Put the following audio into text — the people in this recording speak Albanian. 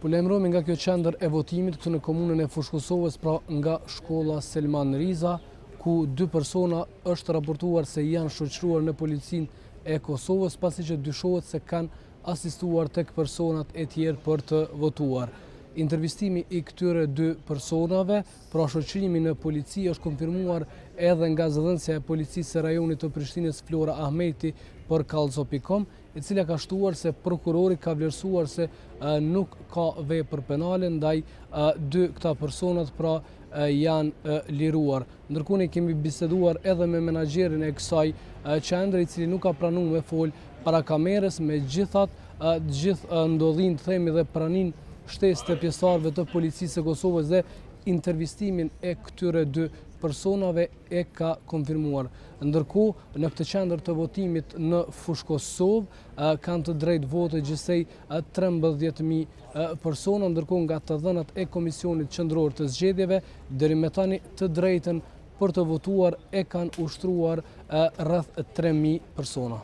Po lajmërohemi nga kjo qendër e votimit këtu në komunën e Fushkosovës, pra nga shkolla Selman Riza, ku 2 persona është raportuar se janë shoqëruar në policinë e Kosovës, pasi që dyshohet se kanë asistuar tek personat e tjerë për të votuar. Intervistimi i këtyre 2 personave, pra shoqërimi në polici, është konfirmuar edhe nga zëdhënësja e policisë së rajonit të Prishtinës Flora Ahmeti për Kallëzo.com, e cila ka shtuar se prokurori ka vlerësuar se nuk ka vepër penale ndaj 2 këta personat, pra janë liruar. Ndërkohë ne kemi biseduar edhe me menaxherin e kësaj qendre, i cili nuk ka pranuar me fol para kamerës, megjithatë gjithë ndodhin, themi, dhe pranin shtesë të pjesëtarëve të policisë së Kosovës dhe intervistimin e këtyre 2 personave e ka konfirmuar. Ndërkohë, në këtë qendër të votimit në Fushkosovë kanë të drejtë vote gjithsej 13.000 persona, ndërkohë nga të dhënat e Komisionit Qendror të Zgjedhjeve, deri më tani të drejtën për të votuar e kanë ushtruar rreth 3.000 persona.